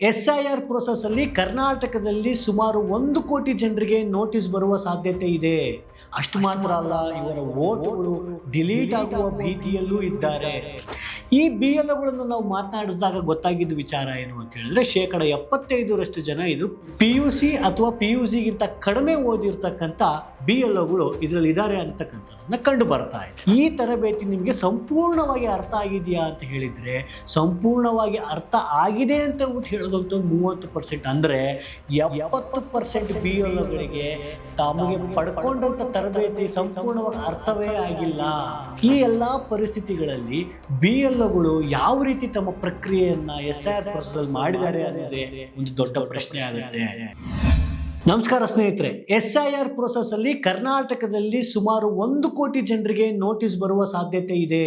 SIR process ಅಲ್ಲಿ ಕರ್ನಾಟಕದಲ್ಲಿ ಸುಮಾರು 1 ಕೋಟಿ ಜನರಿಗೆ ನೋಟಿಸ್ ಬರುವ ಸಾಧ್ಯತೆ ಇದೆ. ಅಷ್ಟು ಮಾತ್ರ ಅಲ್ಲ, ಇವರ ವೋಟ್ಗಳು ಡಿಲೀಟ್ ಆಗುವ ಭೀತಿಯಲ್ಲೂ ಇದ್ದಾರೆ. ಈ BLOಗಳನ್ನು ನಾವು ಮಾತನಾಡಿಸಿದಾಗ ಗೊತ್ತಾಗಿದ್ದ ವಿಚಾರ ಏನು ಅಂತ ಹೇಳಿದ್ರೆ, 75% ಜನ ಇದು PUC ಅಥವಾ PUC ಗಿಂತ ಕಡಿಮೆ ಓದಿರ್ತಕ್ಕಂಥ BLOಗಳು ಇದರಲ್ಲಿ ಇದ್ದಾರೆ ಅಂತಕ್ಕಂಥದ್ದನ್ನ ಕಂಡು ಬರ್ತಾ ಇದೆ. ಈ ತರಬೇತಿ ನಿಮಗೆ ಸಂಪೂರ್ಣವಾಗಿ ಅರ್ಥ ಆಗಿದೆಯಾ ಅಂತ ಹೇಳಿದ್ರೆ, ಸಂಪೂರ್ಣವಾಗಿ ಅರ್ಥ ಆಗಿದೆ ಅಂತ ಹೇಳೋದಂತೂ 30%, ಅಂದ್ರೆ 70% BLOಗಳಿಗೆ ತಮಗೆ ಪಡ್ಕೊಂಡಂತ ತರಬೇತಿ ಸಂಪೂರ್ಣವಾಗಿ ಅರ್ಥವೇ ಆಗಿಲ್ಲ. ಈ ಎಲ್ಲಾ ಪರಿಸ್ಥಿತಿಗಳಲ್ಲಿ BLOಗಳು ಯಾವ ರೀತಿ ತಮ್ಮ ಪ್ರಕ್ರಿಯೆಯನ್ನ SIR ಪ್ರೋಸೆಸ್ ಅಲ್ಲಿ ಮಾಡಿದ್ದಾರೆ ಅನ್ನೋದೇ ಒಂದು ದೊಡ್ಡ ಪ್ರಶ್ನೆ ಆಗುತ್ತೆ. ನಮಸ್ಕಾರ ಸ್ನೇಹಿತರೆ, SIR ಪ್ರೋಸೆಸ್ ಅಲ್ಲಿ ಕರ್ನಾಟಕದಲ್ಲಿ ಸುಮಾರು 1 ಕೋಟಿ ಜನರಿಗೆ ನೋಟಿಸ್ ಬರುವ ಸಾಧ್ಯತೆ ಇದೆ.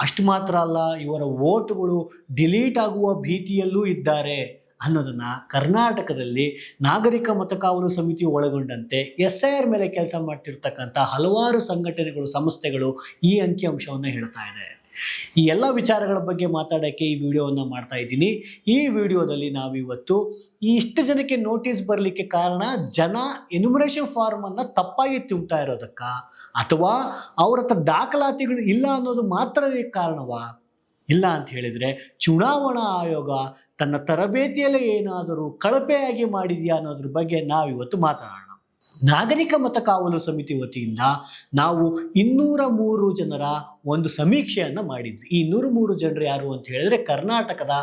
ಅಷ್ಟು ಮಾತ್ರ ಅಲ್ಲ, ಇವರ ವೋಟ್ಗಳು ಡಿಲೀಟ್ ಆಗುವ ಭೀತಿಯಲ್ಲೂ ಇದ್ದಾರೆ ಅನ್ನೋದನ್ನ ಕರ್ನಾಟಕದಲ್ಲಿ ನಾಗರಿಕ ಮತಕಾವಲು ಸಮಿತಿ ಒಳಗೊಂಡಂತೆ SIR ಮೇಲೆ ಕೆಲಸ ಮಾಡ್ತಿರ್ತಕ್ಕಂಥ ಹಲವಾರು ಸಂಘಟನೆಗಳು, ಸಂಸ್ಥೆಗಳು ಈ ಅಂಕಿಅಂಶವನ್ನು ಹೇಳ್ತಾ ಇದೆ. ಈ ಎಲ್ಲ ವಿಚಾರಗಳ ಬಗ್ಗೆ ಮಾತಾಡೋಕ್ಕೆ ಈ ವಿಡಿಯೋವನ್ನು ಮಾಡ್ತಾ ಇದ್ದೀನಿ. ಈ ವಿಡಿಯೋದಲ್ಲಿ ನಾವಿವತ್ತು ಇಷ್ಟು ಜನಕ್ಕೆ ನೋಟಿಸ್ ಬರಲಿಕ್ಕೆ ಕಾರಣ ಜನ ಎನ್ಯುಮರೇಷನ್ ಫಾರ್ಮ್ ಅನ್ನ ತಪ್ಪಾಗಿ ತುಂಬ್ತಾ ಇರೋದಕ್ಕ, ಅಥವಾ ಅವ್ರ ಹತ್ರ ದಾಖಲಾತಿಗಳು ಇಲ್ಲ ಅನ್ನೋದು ಮಾತ್ರ ಕಾರಣವಾ? ಇಲ್ಲ ಅಂತ ಹೇಳಿದ್ರೆ ಚುನಾವಣಾ ಆಯೋಗ ತನ್ನ ತರಬೇತಿಯಲ್ಲೇ ಏನಾದರೂ ಕಳಪೆಯಾಗಿ ಮಾಡಿದೆಯಾ ಅನ್ನೋದ್ರ ಬಗ್ಗೆ ನಾವಿವತ್ತು ಮಾತಾಡೋಣ. ನಾಗರಿಕ ಮತಕಾವಲು ಸಮಿತಿ ವತಿಯಿಂದ ನಾವು 203 ಜನರ ಒಂದು ಸಮೀಕ್ಷೆಯನ್ನು ಮಾಡಿದ್ವಿ. ಈ 203 ಜನರು ಯಾರು ಅಂತ ಹೇಳಿದ್ರೆ, ಕರ್ನಾಟಕದ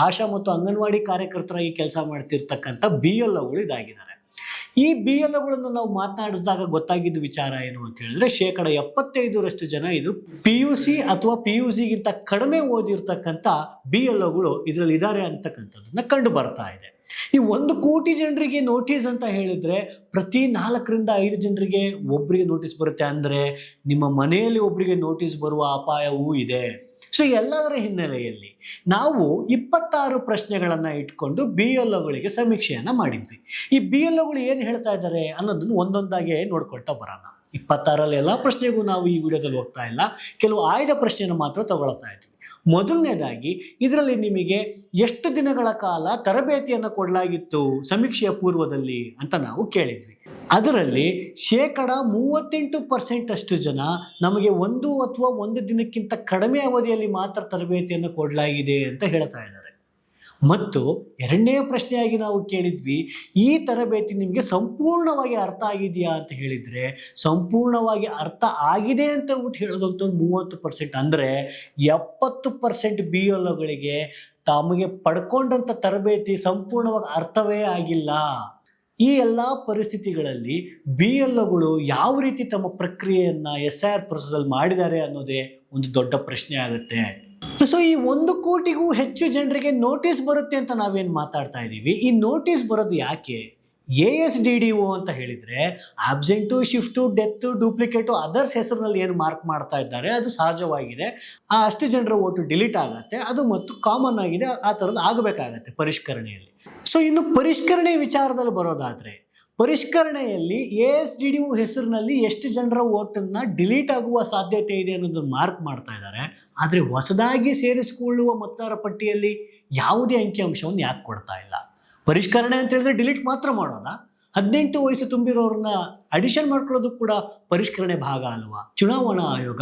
ಆಶಾ ಮತ್ತು ಅಂಗನವಾಡಿ ಕಾರ್ಯಕರ್ತರಾಗಿ ಕೆಲಸ ಮಾಡ್ತಿರ್ತಕ್ಕಂಥ BLOಗಳು ಇದಾಗಿದ್ದಾರೆ. ಈ BLOಗಳನ್ನು ನಾವು ಮಾತನಾಡಿಸಿದಾಗ ಗೊತ್ತಾಗಿದ್ದ ವಿಚಾರ ಏನು ಅಂತ ಹೇಳಿದ್ರೆ, 75% ಜನ ಇದು PUC ಅಥವಾ PUC ಗಿಂತ ಕಡಿಮೆ ಓದಿರ್ತಕ್ಕಂಥ BLOಗಳು ಇದರಲ್ಲಿ ಇದ್ದಾರೆ ಅಂತಕ್ಕಂಥದ್ದನ್ನ ಕಂಡು ಬರ್ತಾ ಇದೆ. ಈ 1 ಕೋಟಿ ಜನರಿಗೆ ನೋಟಿಸ್ ಅಂತ ಹೇಳಿದ್ರೆ, ಪ್ರತಿ 4 ರಿಂದ 5 ಜನರಿಗೆ ಒಬ್ಬರಿಗೆ ನೋಟಿಸ್ ಬರುತ್ತೆ. ಅಂದ್ರೆ ನಿಮ್ಮ ಮನೆಯಲ್ಲಿ ಒಬ್ಬರಿಗೆ ನೋಟಿಸ್ ಬರುವ ಅಪಾಯವೂ ಇದೆ. ಸೊ ಎಲ್ಲದರ ಹಿನ್ನೆಲೆಯಲ್ಲಿ ನಾವು 26 ಪ್ರಶ್ನೆಗಳನ್ನ ಇಟ್ಕೊಂಡು BLOಗಳಿಗೆ ಸಮೀಕ್ಷೆಯನ್ನ ಮಾಡಿದ್ವಿ. ಈ BLOಗಳು ಏನು ಹೇಳ್ತಾ ಇದ್ದಾರೆ ಅನ್ನೋದನ್ನು ಒಂದೊಂದಾಗಿ ನೋಡ್ಕೊಳ್ತಾ ಬರೋಣ. 26ರಲ್ಲಿ ಎಲ್ಲ ಪ್ರಶ್ನೆಗೂ ನಾವು ಈ ವಿಡಿಯೋದಲ್ಲಿ ಹೋಗ್ತಾ ಇಲ್ಲ, ಕೆಲವು ಆಯ್ದ ಪ್ರಶ್ನೆಯನ್ನು ಮಾತ್ರ ತಗೊಳ್ತಾ ಇದ್ವಿ. ಮೊದಲನೇದಾಗಿ, ಇದರಲ್ಲಿ ನಿಮಗೆ ಎಷ್ಟು ದಿನಗಳ ಕಾಲ ತರಬೇತಿಯನ್ನು ಕೊಡಲಾಗಿತ್ತು ಸಮೀಕ್ಷೆಯ ಪೂರ್ವದಲ್ಲಿ ಅಂತ ನಾವು ಕೇಳಿದ್ವಿ. ಅದರಲ್ಲಿ 38% ಅಷ್ಟು ಜನ ನಮಗೆ 1 ಅಥವಾ 1 ದಿನಕ್ಕಿಂತ ಕಡಿಮೆ ಅವಧಿಯಲ್ಲಿ ಮಾತ್ರ ತರಬೇತಿಯನ್ನು ಕೊಡಲಾಗಿದೆ ಅಂತ ಹೇಳ್ತಾ ಇದ್ದಾರೆ. ಮತ್ತು ಎರಡನೇ ಪ್ರಶ್ನೆಯಾಗಿ ನಾವು ಕೇಳಿದ್ವಿ, ಈ ತರಬೇತಿ ನಿಮಗೆ ಸಂಪೂರ್ಣವಾಗಿ ಅರ್ಥ ಆಗಿದೆಯಾ ಅಂತ ಹೇಳಿದ್ರೆ, ಸಂಪೂರ್ಣವಾಗಿ ಅರ್ಥ ಆಗಿದೆ ಅಂತ ಹೇಳೋದಂತೂ 30%, ಅಂದ್ರೆ 70% BLOಗಳಿಗೆ ತಮಗೆ ಪಡ್ಕೊಂಡಂತ ತರಬೇತಿ ಸಂಪೂರ್ಣವಾಗಿ ಅರ್ಥವೇ ಆಗಿಲ್ಲ. ಈ ಎಲ್ಲ ಪರಿಸ್ಥಿತಿಗಳಲ್ಲಿ BLOಗಳು ಯಾವ ರೀತಿ ತಮ್ಮ ಪ್ರಕ್ರಿಯೆಯನ್ನ SIR ಪ್ರೋಸೆಸ್ ಅಲ್ಲಿ ಮಾಡಿದ್ದಾರೆ ಅನ್ನೋದೇ ಒಂದು ದೊಡ್ಡ ಪ್ರಶ್ನೆ ಆಗುತ್ತೆ. ಸೊ ಈ 1 ಕೋಟಿಗೂ ಹೆಚ್ಚು ಜನರಿಗೆ ನೋಟಿಸ್ ಬರುತ್ತೆ ಅಂತ ನಾವೇನು ಮಾತಾಡ್ತಾ ಇದ್ದೀವಿ. ಈ ನೋಟಿಸ್ ಬರೋದು ಯಾಕೆ? ASDDO ಅಂತ ಹೇಳಿದ್ರೆ ಆಬ್ಸೆಂಟು, ಶಿಫ್ಟು, ಡೆತ್ತು, ಡೂಪ್ಲಿಕೇಟು, ಅದರ್ಸ್ ಹೆಸರಿನಲ್ಲಿ ಏನು ಮಾರ್ಕ್ ಮಾಡ್ತಾ ಇದ್ದಾರೆ ಅದು ಸಹಜವಾಗಿದೆ. ಅಷ್ಟು ಜನರ ಓಟು ಡಿಲೀಟ್ ಆಗುತ್ತೆ, ಅದು ಮತ್ತು ಕಾಮನ್ ಆಗಿದೆ, ಆ ಥರದ್ದು ಆಗಬೇಕಾಗತ್ತೆ ಪರಿಷ್ಕರಣೆಯಲ್ಲಿ. ಸೊ ಇನ್ನು ಪರಿಷ್ಕರಣೆ ವಿಚಾರದಲ್ಲಿ ಬರೋದಾದ್ರೆ, ಪರಿಷ್ಕರಣೆಯಲ್ಲಿ ASDDO ಹೆಸರಿನಲ್ಲಿ ಎಷ್ಟು ಜನರ ಓಟನ್ನ ಡಿಲೀಟ್ ಆಗುವ ಸಾಧ್ಯತೆ ಇದೆ ಅನ್ನೋದನ್ನು ಮಾರ್ಕ್ ಮಾಡ್ತಾ ಇದ್ದಾರೆ. ಆದರೆ ಹೊಸದಾಗಿ ಸೇರಿಸಿಕೊಳ್ಳುವ ಮತದಾರ ಪಟ್ಟಿಯಲ್ಲಿ ಯಾವುದೇ ಅಂಕಿಅಂಶವನ್ನು ಯಾಕೆ ಕೊಡ್ತಾ ಇಲ್ಲ? ಪರಿಷ್ಕರಣೆ ಅಂತ ಹೇಳಿದ್ರೆ ಡಿಲೀಟ್ ಮಾತ್ರ ಮಾಡೋದಾ? 18 ವಯಸ್ಸು ತುಂಬಿರೋರನ್ನ ಅಡಿಷನ್ ಮಾಡ್ಕೊಳ್ಳೋದು ಕೂಡ ಪರಿಷ್ಕರಣೆ ಭಾಗ ಅಲ್ವಾ? ಚುನಾವಣಾ ಆಯೋಗ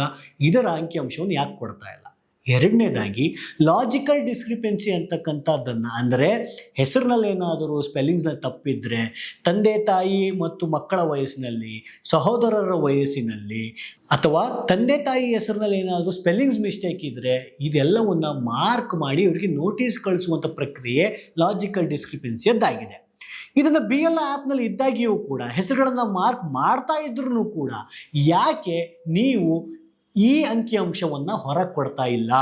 ಇದರ ಅಂಕಿಅಂಶವನ್ನು ಯಾಕೆ ಕೊಡ್ತಾ ಇಲ್ಲ? ಎರಡನೇದಾಗಿ, ಲಾಜಿಕಲ್ ಡಿಸ್ಕ್ರಿಪೆನ್ಸಿ ಅಂತಕ್ಕಂಥದ್ದನ್ನ, ಅಂದರೆ ಹೆಸರಿನಲ್ಲಿ ಏನಾದರೂ ಸ್ಪೆಲ್ಲಿಂಗ್ಸ್ನಲ್ಲಿ ತಪ್ಪಿದ್ರೆ, ತಂದೆ ತಾಯಿ ಮತ್ತು ಮಕ್ಕಳ ವಯಸ್ಸಿನಲ್ಲಿ, ಸಹೋದರರ ವಯಸ್ಸಿನಲ್ಲಿ, ಅಥವಾ ತಂದೆ ತಾಯಿ ಹೆಸರಿನಲ್ಲಿ ಏನಾದರೂ ಸ್ಪೆಲ್ಲಿಂಗ್ಸ್ ಮಿಸ್ಟೇಕ್ ಇದ್ದರೆ ಇದೆಲ್ಲವನ್ನ ಮಾರ್ಕ್ ಮಾಡಿ ಇವರಿಗೆ ನೋಟಿಸ್ ಕಳಿಸುವಂಥ ಪ್ರಕ್ರಿಯೆ ಲಾಜಿಕಲ್ ಡಿಸ್ಕ್ರಿಪೆನ್ಸಿಯದ್ದಾಗಿದೆ. ಇದನ್ನು BLO ಆ್ಯಪ್ನಲ್ಲಿ ಇದ್ದಾಗಿಯೂ ಕೂಡ, ಹೆಸರುಗಳನ್ನು ಮಾರ್ಕ್ ಮಾಡ್ತಾ ಇದ್ರೂ ಕೂಡ ಯಾಕೆ ನೀವು ಈ ಅಂಕಿಅಂಶವನ್ನು ಹೊರಗೆ ಕೊಡ್ತಾ ಇಲ್ಲ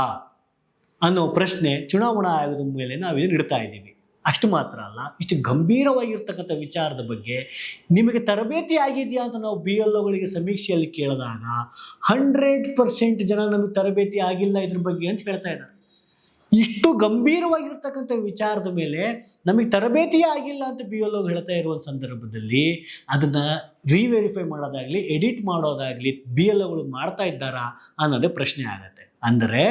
ಅನ್ನೋ ಪ್ರಶ್ನೆ ಚುನಾವಣಾ ಆಯೋಗದ ಮೇಲೆ ನಾವಿದನ್ನು ಇಡ್ತಾ ಇದ್ದೀವಿ. ಅಷ್ಟು ಮಾತ್ರ ಅಲ್ಲ, ಇಷ್ಟು ಗಂಭೀರವಾಗಿರ್ತಕ್ಕಂಥ ವಿಚಾರದ ಬಗ್ಗೆ ನಿಮಗೆ ತರಬೇತಿ ಆಗಿದೆಯಾ ಅಂತ ನಾವು BLOಗಳಿಗೆ ಸಮೀಕ್ಷೆಯಲ್ಲಿ ಕೇಳಿದಾಗ 100% ಜನ ನಮಗೆ ತರಬೇತಿ ಆಗಿಲ್ಲ ಇದ್ರ ಬಗ್ಗೆ ಅಂತ ಹೇಳ್ತಾ ಇದ್ದಾರೆ. ಇಷ್ಟು ಗಂಭೀರವಾಗಿರ್ತಕ್ಕಂಥ ವಿಚಾರದ ಮೇಲೆ ನಮಗೆ ತರಬೇತಿಯೇ ಆಗಿಲ್ಲ ಅಂತ BLO ಹೇಳ್ತಾ ಇರುವ ಸಂದರ್ಭದಲ್ಲಿ ಅದನ್ನ ರೀವೆರಿಫೈ ಮಾಡೋದಾಗ್ಲಿ, ಎಡಿಟ್ ಮಾಡೋದಾಗ್ಲಿ BLOಗಳು ಮಾಡ್ತಾ ಇದ್ದಾರಾ ಅನ್ನೋದೇ ಪ್ರಶ್ನೆ ಆಗತ್ತೆ. ಅಂದರೆ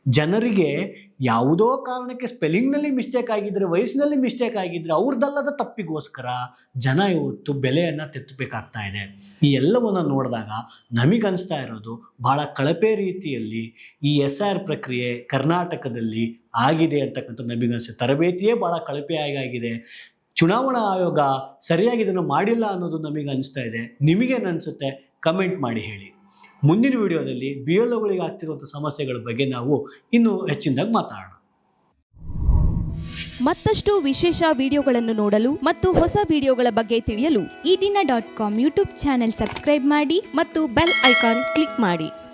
ಜನರಿಗೆ ಯಾವುದೋ ಕಾರಣಕ್ಕೆ ಸ್ಪೆಲ್ಲಿಂಗ್ನಲ್ಲಿ ಮಿಸ್ಟೇಕ್ ಆಗಿದ್ರೆ, ವಯಸ್ಸಿನಲ್ಲಿ ಮಿಸ್ಟೇಕ್ ಆಗಿದ್ರೆ ಅವ್ರದ್ದಲ್ಲದ ತಪ್ಪಿಗೋಸ್ಕರ ಜನ ಇವತ್ತು ಬೆಲೆಯನ್ನು ತೆತ್ತಬೇಕಾಗ್ತಾ ಇದೆ. ಈ ಎಲ್ಲವನ್ನು ನೋಡಿದಾಗ ನಮಗನ್ನಿಸ್ತಾ ಇರೋದು ಭಾಳ ಕಳಪೆ ರೀತಿಯಲ್ಲಿ ಈ SIR ಪ್ರಕ್ರಿಯೆ ಕರ್ನಾಟಕದಲ್ಲಿ ಆಗಿದೆ ಅಂತಕ್ಕಂಥ ನಮಗನ್ಸುತ್ತೆ. ತರಬೇತಿಯೇ ಭಾಳ ಕಳಪೆಯಾಗಿದೆ. ಚುನಾವಣಾ ಆಯೋಗ ಸರಿಯಾಗಿ ಇದನ್ನು ಮಾಡಿಲ್ಲ ಅನ್ನೋದು ನಮಗೆ ಅನಿಸ್ತಾ ಇದೆ. ನಿಮಗೇನು ಅನಿಸುತ್ತೆ? ಕಮೆಂಟ್ ಮಾಡಿ ಹೇಳಿ. ಮುಂದಿನ ವಿಡಿಯೋದಲ್ಲಿ BLOಗಳಿಗೆ ಆಗ್ತಿರುವಂಥ ಸಮಸ್ಯೆಗಳ ಬಗ್ಗೆ ನಾವು ಇನ್ನೂ ಹೆಚ್ಚಿನದಾಗಿ ಮಾತಾಡೋಣ. ಮತ್ತಷ್ಟು ವಿಶೇಷ ವಿಡಿಯೋಗಳನ್ನು ನೋಡಲು ಮತ್ತು ಹೊಸ ವಿಡಿಯೋಗಳ ಬಗ್ಗೆ ತಿಳಿಯಲು eDina.com ಯೂಟ್ಯೂಬ್ ಚಾನೆಲ್ ಸಬ್ಸ್ಕ್ರೈಬ್ ಮಾಡಿ ಮತ್ತು ಬೆಲ್ ಐಕಾನ್ ಕ್ಲಿಕ್ ಮಾಡಿ.